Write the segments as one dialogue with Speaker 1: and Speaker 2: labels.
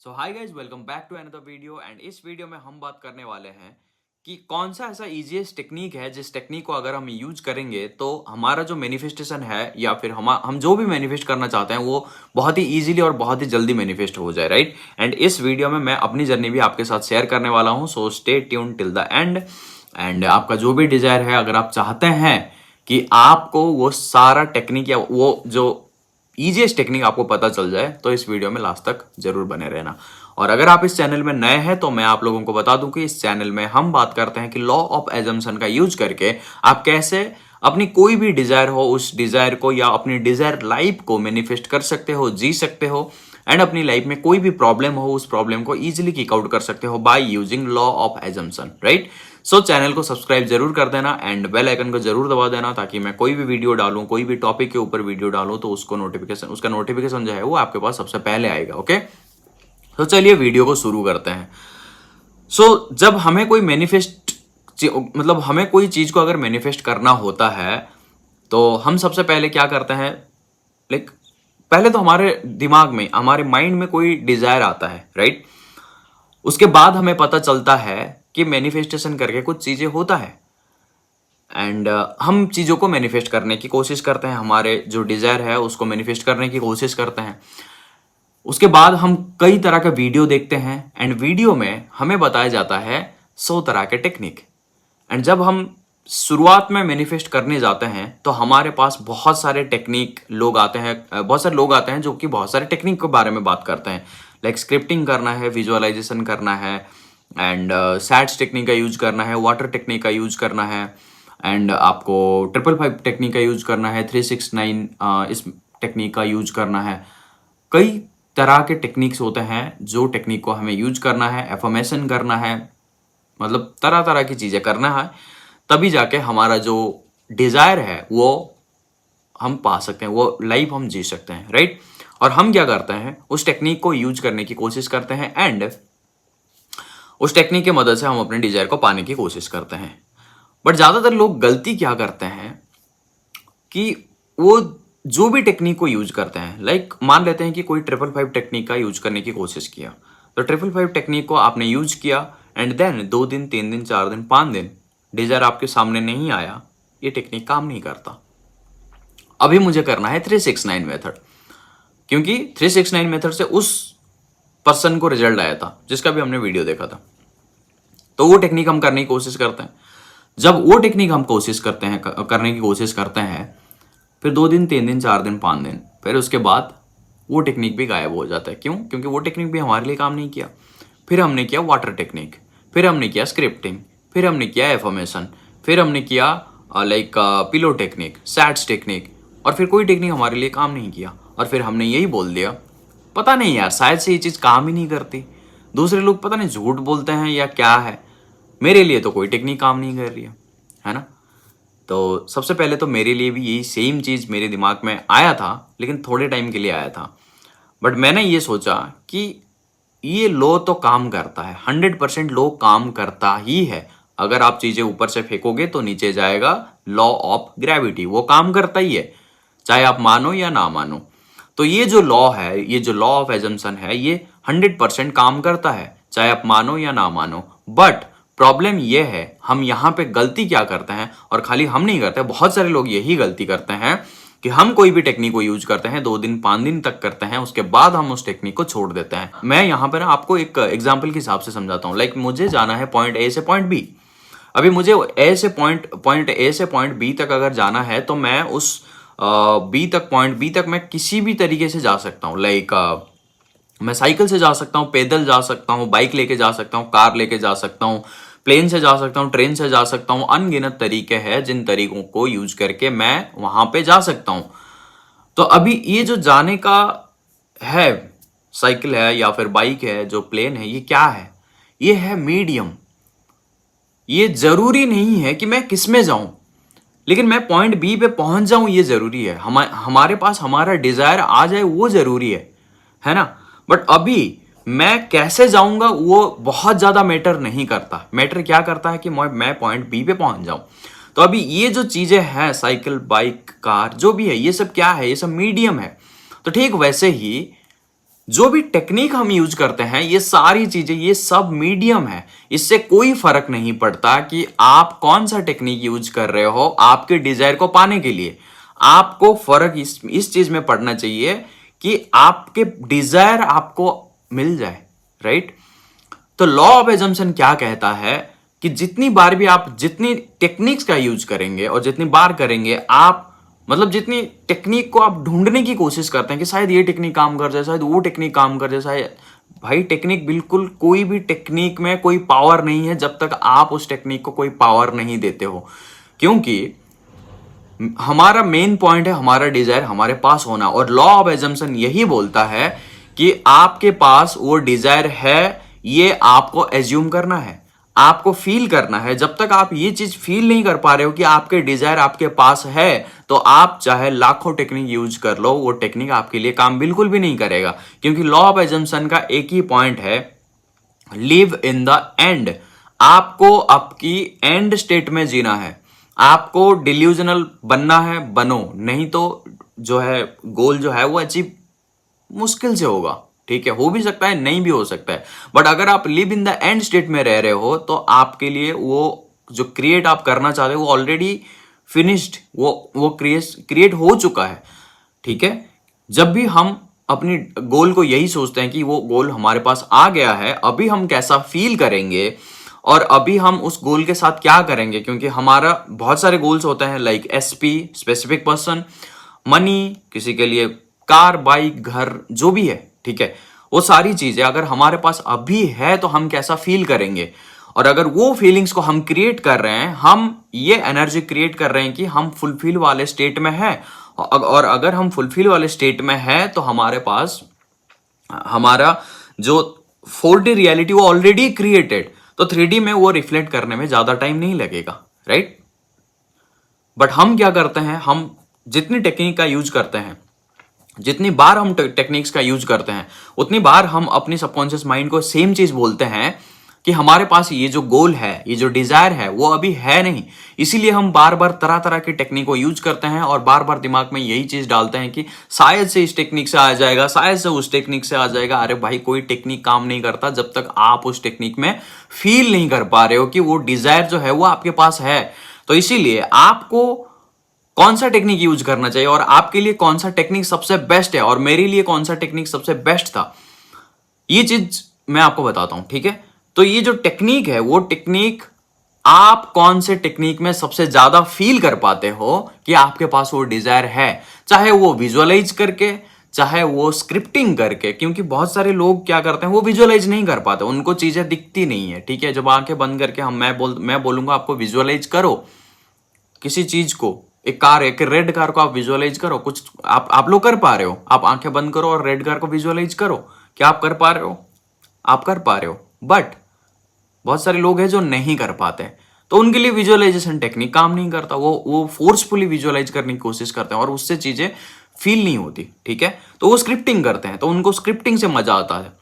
Speaker 1: So hi guys, welcome back to another video. And इस video में हम बात करने वाले हैं कि कौन सा ऐसा इजीएस्ट टेक्निक है जिस टेक्निक को अगर हम यूज करेंगे तो हमारा जो मैनिफेस्टेशन है या फिर हम जो भी मैनिफेस्ट करना चाहते हैं वो बहुत ही इजीली और बहुत ही जल्दी मैनिफेस्ट हो जाए, राइट। एंड इस वीडियो में मैं अपनी जर्नी भी आपके साथ शेयर करने वाला हूँ, so stay tune till the end. And आपका जो भी डिजायर है, अगर आप चाहते हैं कि आपको वो सारा टेक्निक या वो जो इजीएस्ट टेक्निक आपको पता चल जाए, तो इस वीडियो में लास्ट तक जरूर बने रहना। और अगर आप इस चैनल में नए हैं तो मैं आप लोगों को बता दूं कि इस चैनल में हम बात करते हैं कि लॉ ऑफ एजम्पशन का यूज करके आप कैसे अपनी कोई भी डिजायर हो उस डिजायर को या अपनी डिजायर लाइफ को मैनिफेस्ट कर सकते हो, जी सकते हो। एंड अपनी लाइफ में कोई भी प्रॉब्लम हो उस प्रॉब्लम को इजीली किक आउट कर सकते हो by using law of assumption, right. So channel को सब्सक्राइब जरूर कर देना एंड बेल आइकन को जरूर दबा देना ताकि मैं कोई भी वीडियो डालूं, कोई भी टॉपिक के ऊपर वीडियो डालूं तो उसका नोटिफिकेशन जो है वो आपके पास सबसे पहले आएगा। ओके, तो चलिए वीडियो को शुरू करते हैं। जब हमें कोई मतलब हमें कोई चीज को अगर मैनिफेस्ट करना होता है तो हम सबसे पहले क्या करते हैं, लाइक पहले तो हमारे दिमाग में, हमारे माइंड में कोई डिजायर आता है, राइट। उसके बाद हमें पता चलता है कि मैनिफेस्टेशन करके कुछ चीजें होता है। एंड हम चीजों को मैनिफेस्ट करने की कोशिश करते हैं, हमारे जो डिजायर है उसको मैनिफेस्ट करने की कोशिश करते हैं। उसके बाद हम कई तरह का वीडियो देखते हैं एंड वीडियो में हमें बताया जाता है 100 तरह के टेक्निक। एंड जब हम शुरुआत में मैनिफेस्ट करने जाते हैं तो हमारे पास बहुत सारे टेक्निक लोग आते हैं, बहुत सारे लोग आते हैं जो कि बहुत सारे टेक्निक के बारे में बात करते हैं। लाइक स्क्रिप्टिंग करना है, विजुअलाइजेशन करना है, एंड सैट्स टेक्निक का यूज करना है, वाटर टेक्निक का यूज करना है, एंड आपको 555 टेक्निक का यूज करना है, 369 इस टेक्निक का यूज करना है। कई तरह के टेक्निक्स होते हैं जो टेक्निक को हमें यूज करना है, एफर्मेशन करना है, मतलब तरह तरह की चीजें करना है, तभी जाके हमारा जो डिजायर है वो हम पा सकते हैं, वो लाइफ हम जी सकते हैं, राइट। और हम क्या करते हैं, उस टेक्निक को यूज करने की कोशिश करते हैं एंड उस टेक्निक की मदद से हम अपने डिजायर को पाने की कोशिश करते हैं। बट ज्यादातर लोग गलती क्या करते हैं कि वो जो भी टेक्निक को यूज करते हैं, लाइक मान लेते हैं कि कोई 555 टेक्निक का यूज करने की कोशिश किया, तो 555 टेक्निक को आपने यूज किया एंड देन 2 दिन, 3 दिन, 4 दिन, 5 दिन डिजायर आपके सामने नहीं आया, ये टेक्निक काम नहीं करता। अभी मुझे करना है 369 मेथड, क्योंकि 369 मेथड से उस पर्सन को रिजल्ट आया था जिसका भी हमने वीडियो देखा था। तो वो टेक्निक हम करने की कोशिश करते हैं। जब वो टेक्निक हम कोशिश करते हैं, करने की कोशिश करते हैं, फिर 2 दिन, 3 दिन, 4 दिन, 5 दिन, फिर उसके बाद वो टेक्निक भी गायब हो जाता है। क्यों? क्योंकि वो टेक्निक भी हमारे लिए काम नहीं किया। फिर हमने किया वाटर टेक्निक, फिर हमने किया स्क्रिप्टिंग, फिर हमने किया एफर्मेशन, फिर हमने किया like pillow technique, sats technique, और फिर कोई टेक्निक हमारे लिए काम नहीं किया। और फिर हमने यही बोल दिया, पता नहीं यार, शायद से ये चीज़ काम ही नहीं करती, दूसरे लोग पता नहीं झूठ बोलते हैं या क्या है, मेरे लिए तो कोई टेक्निक काम नहीं कर रही है ना। तो सबसे पहले तो मेरे लिए भी यही सेम चीज़ मेरे दिमाग में आया था, लेकिन थोड़े टाइम के लिए आया था। बट मैंने ये सोचा कि ये लॉ तो काम करता है, 100% लॉ काम करता ही है। अगर आप चीज़ें ऊपर से फेंकोगे तो नीचे जाएगा, लॉ ऑफ ग्रेविटी वो काम करता ही है, चाहे आप मानो या ना मानो। तो ये जो लॉ है, ये जो लॉ ऑफ एजम्पशन है, ये 100% काम करता है, चाहे आप मानो या ना मानो। बट प्रॉब्लम ये है, हम यहाँ पे गलती क्या करते हैं, और खाली हम नहीं करते, बहुत सारे लोग यही गलती करते हैं कि हम कोई भी टेक्निक को यूज करते हैं, 2 दिन 5 दिन तक करते हैं, उसके बाद हम उस टेक्निक को छोड़ देते हैं। मैं यहाँ पे ना आपको एक एग्जाम्पल के हिसाब से समझाता हूँ। लाइक मुझे जाना है पॉइंट ए से पॉइंट बी। अभी मुझे पॉइंट ए से पॉइंट बी तक अगर जाना है तो मैं उस पॉइंट बी तक मैं किसी भी तरीके से जा सकता हूँ। लाइक मैं साइकिल से जा सकता हूँ, पैदल जा सकता हूँ, बाइक लेके जा सकता हूँ, कार लेके जा सकता हूँ, प्लेन से जा सकता हूँ, ट्रेन से जा सकता हूँ। अनगिनत तरीके हैं जिन तरीकों को यूज करके मैं वहां पे जा सकता हूँ। तो अभी ये जो जाने का है, साइकिल है या फिर बाइक है, जो प्लेन है, ये क्या है? ये है मीडियम। ये जरूरी नहीं है कि मैं किस में जाऊं, लेकिन मैं पॉइंट बी पे पहुंच जाऊं, ये जरूरी है। हमारे पास हमारा डिजायर आ जाए, वो जरूरी है ना। बट अभी मैं कैसे जाऊंगा वो बहुत ज्यादा मैटर नहीं करता। मैटर क्या करता है कि मैं पॉइंट बी पे पहुंच जाऊं। तो अभी ये जो चीजें हैं, साइकिल, बाइक, कार, जो भी है, ये सब क्या है? ये सब मीडियम है। तो ठीक वैसे ही जो भी टेक्निक हम यूज करते हैं, ये सारी चीजें, ये सब मीडियम है। इससे कोई फर्क नहीं पड़ता कि आप कौन सा टेक्निक यूज कर रहे हो आपके डिजायर को पाने के लिए। आपको फर्क इस चीज में पड़ना चाहिए कि आपके डिजायर आपको मिल जाए, राइट। तो लॉ ऑफ एजम्पशन क्या कहता है कि जितनी बार भी आप जितनी टेक्निक्स का यूज करेंगे और जितनी बार करेंगे, आप मतलब जितनी टेक्निक को आप ढूंढने की कोशिश करते हैं कि शायद ये टेक्निक काम कर जाए, शायद वो टेक्निक काम कर जाए, शायद, भाई टेक्निक बिल्कुल, कोई भी टेक्निक में कोई पावर नहीं है जब तक आप उस टेक्निक को कोई पावर नहीं देते हो। क्योंकि हमारा मेन पॉइंट है हमारा डिजायर हमारे पास होना, और लॉ ऑफ एजम्पशन यही बोलता है कि आपके पास वो डिजायर है, ये आपको एज्यूम करना है, आपको फील करना है। जब तक आप ये चीज फील नहीं कर पा रहे हो कि आपके डिजायर आपके पास है, तो आप चाहे लाखों टेक्निक यूज कर लो, वो टेक्निक आपके लिए काम बिल्कुल भी नहीं करेगा। क्योंकि लॉ ऑफ एजम्पशन का एक ही पॉइंट है, लिव इन द एंड। आपको आपकी एंड स्टेट में जीना है, आपको डिल्यूजनल बनना है, बनो, नहीं तो जो है गोल जो है वो अचीव मुश्किल से होगा, ठीक है। हो भी सकता है, नहीं भी हो सकता है, बट अगर आप live in the end state में रह रहे हो तो आपके लिए वो जो क्रिएट आप करना चाहते हो वो ऑलरेडी फिनिश्ड, वो क्रिएट हो चुका है, ठीक है। जब भी हम अपनी गोल को यही सोचते हैं कि वो गोल हमारे पास आ गया है, अभी हम कैसा फील करेंगे और अभी हम उस गोल के साथ क्या करेंगे, क्योंकि हमारा बहुत सारे गोल्स होते हैं, like SP, specific person, money, किसी के लिए कार, बाइक, घर, जो भी है, ठीक है। वो सारी चीजें अगर हमारे पास अभी है तो हम कैसा फील करेंगे, और अगर वो फीलिंग्स को हम क्रिएट कर रहे हैं, हम ये एनर्जी क्रिएट कर रहे हैं कि हम फुलफिल वाले स्टेट में हैं, और अगर हम फुलफिल वाले स्टेट में हैं तो हमारे पास हमारा जो 4D रियलिटी वो ऑलरेडी क्रिएटेड, तो 3D में वो रिफ्लेक्ट करने में ज्यादा टाइम नहीं लगेगा, राइट। बट हम क्या करते हैं, हम जितनी टेक्निक का यूज करते हैं, जितनी बार हम टेक्निक्स का यूज करते हैं, उतनी बार हम अपनी सबकॉन्शियस माइंड को सेम चीज बोलते हैं कि हमारे पास ये जो गोल है, ये जो डिजायर है, वो अभी है नहीं। इसीलिए हम बार बार तरह तरह की टेक्निक को यूज करते हैं और बार बार दिमाग में यही चीज डालते हैं कि शायद से इस टेक्निक से आ जाएगा, शायद से उस टेक्निक से आ जाएगा। अरे भाई, कोई टेक्निक काम नहीं करता जब तक आप उस टेक्निक में फील नहीं कर पा रहे हो कि वो डिजायर जो है वो आपके पास है। तो इसीलिए आपको कौन सा टेक्निक यूज करना चाहिए और आपके लिए कौन सा टेक्निक सबसे बेस्ट है, और मेरे लिए कौन सा टेक्निक सबसे बेस्ट था, ये चीज मैं आपको बताता हूं, ठीक है। तो ये जो टेक्निक है, वो टेक्निक आप कौन से टेक्निक में सबसे ज्यादा फील कर पाते हो कि आपके पास वो डिजायर है, चाहे वो विजुअलाइज करके, चाहे वो स्क्रिप्टिंग करके। क्योंकि बहुत सारे लोग क्या करते हैं, वो विजुअलाइज नहीं कर पाते, उनको चीजें दिखती नहीं है, ठीक है। जब आंखें बंद करके मैं बोलूंगा आपको विजुअलाइज करो किसी चीज को, एक कार, एक रेड कार को आप विजुअलाइज करो, कुछ आप लोग कर पा रहे हो, आप आंखें बंद करो और रेड कार को विजुअलाइज करो, क्या आप कर पा रहे हो? आप कर पा रहे हो, बट बहुत सारे लोग हैं जो नहीं कर पाते, तो उनके लिए विजुअलाइजेशन टेक्निक काम नहीं करता। वो फोर्सफुली विजुअलाइज करने की कोशिश करते हैं और उससे चीजें फील नहीं होती, ठीक है। तो वो स्क्रिप्टिंग करते हैं, तो उनको स्क्रिप्टिंग से मजा आता है,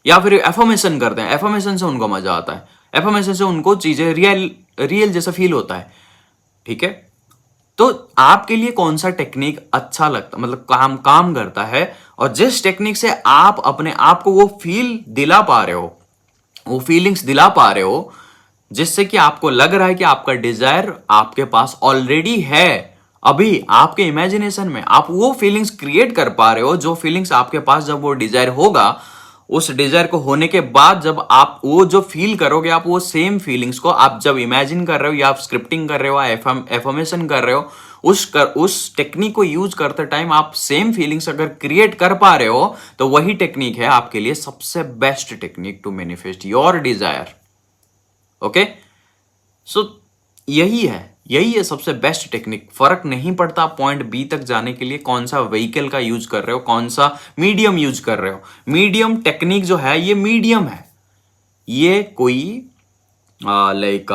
Speaker 1: या फिर एफर्मेशन करते हैं, एफर्मेशन से उनको मजा आता है, एफर्मेशन से उनको चीजें रियल जैसा फील होता है, ठीक है। तो आपके लिए कौन सा टेक्निक अच्छा लगता, मतलब काम करता है, और जिस टेक्निक से आप अपने आप को वो फील दिला पा रहे हो, वो फीलिंग्स दिला पा रहे हो, जिससे कि आपको लग रहा है कि आपका डिजायर आपके पास ऑलरेडी है, अभी आपके इमेजिनेशन में आप वो फीलिंग्स क्रिएट कर पा रहे हो, जो फीलिंग्स आपके पास जब वो डिजायर होगा, उस डिजायर को होने के बाद जब आप वो जो फील करोगे, आप वो सेम फीलिंग्स को आप जब इमेजिन कर रहे हो, या आप स्क्रिप्टिंग कर रहे हो, एफर्मेशन कर रहे हो, उस टेक्निक को यूज करते टाइम आप सेम फीलिंग्स अगर क्रिएट कर पा रहे हो, तो वही टेक्निक है आपके लिए सबसे best technique to manifest your desire. Okay, so यही है सबसे बेस्ट टेक्निक। फर्क नहीं पड़ता पॉइंट बी तक जाने के लिए कौन सा व्हीकल का यूज कर रहे हो, कौन सा मीडियम यूज कर रहे हो। मीडियम टेक्निक जो है, ये मीडियम है, ये कोई लाइक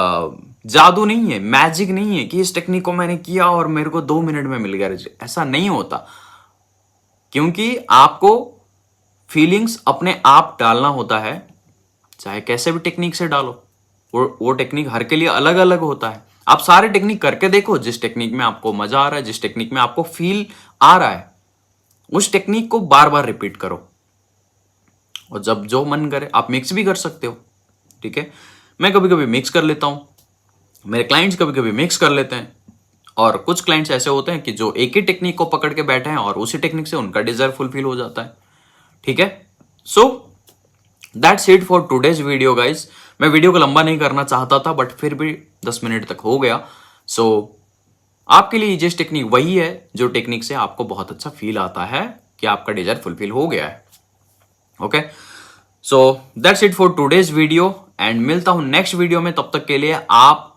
Speaker 1: जादू नहीं है, मैजिक नहीं है कि इस टेक्निक को मैंने किया और मेरे को 2 मिनट में मिल गया। ऐसा नहीं होता, क्योंकि आपको फीलिंग्स अपने आप डालना होता है, चाहे कैसे भी टेक्निक से डालो, वो टेक्निक हर के लिए अलग अलग होता है। आप सारे टेक्निक करके देखो, जिस टेक्निक में आपको मजा आ रहा है, जिस टेक्निक में आपको फील आ रहा है, उस टेक्निक को बार बार रिपीट करो, और जब जो मन करे आप मिक्स भी कर सकते हो, ठीक है। मैं कभी कभी मिक्स कर लेता हूँ, मेरे क्लाइंट्स कभी कभी मिक्स कर लेते हैं, और कुछ क्लाइंट्स ऐसे होते हैं कि जो एक ही टेक्निक को पकड़ के बैठे हैं और उसी टेक्निक से उनका डिजायर फुलफिल हो जाता है, ठीक है। So that's it for today's video guys. मैं वीडियो को लंबा नहीं करना चाहता था, बट फिर भी 10 मिनट तक हो गया। सो आपके लिए इजीएस्ट टेक्निक वही है जो टेक्निक से आपको बहुत अच्छा फील आता है कि आपका डिजायर फुलफिल हो गया है। Okay, so that's it for today's video and मिलता हूं नेक्स्ट वीडियो में। तब तक के लिए आप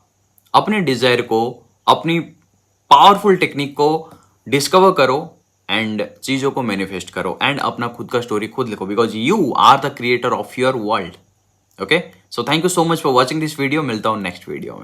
Speaker 1: अपने डिजायर को, अपनी पावरफुल टेक्निक को डिस्कवर करो एंड चीजों को मैनिफेस्ट करो एंड अपना खुद का स्टोरी खुद लिखो, because you are the creator of your world. Okay, so thank you so much for watching this video. मिलता हूं नेक्स्ट वीडियो में।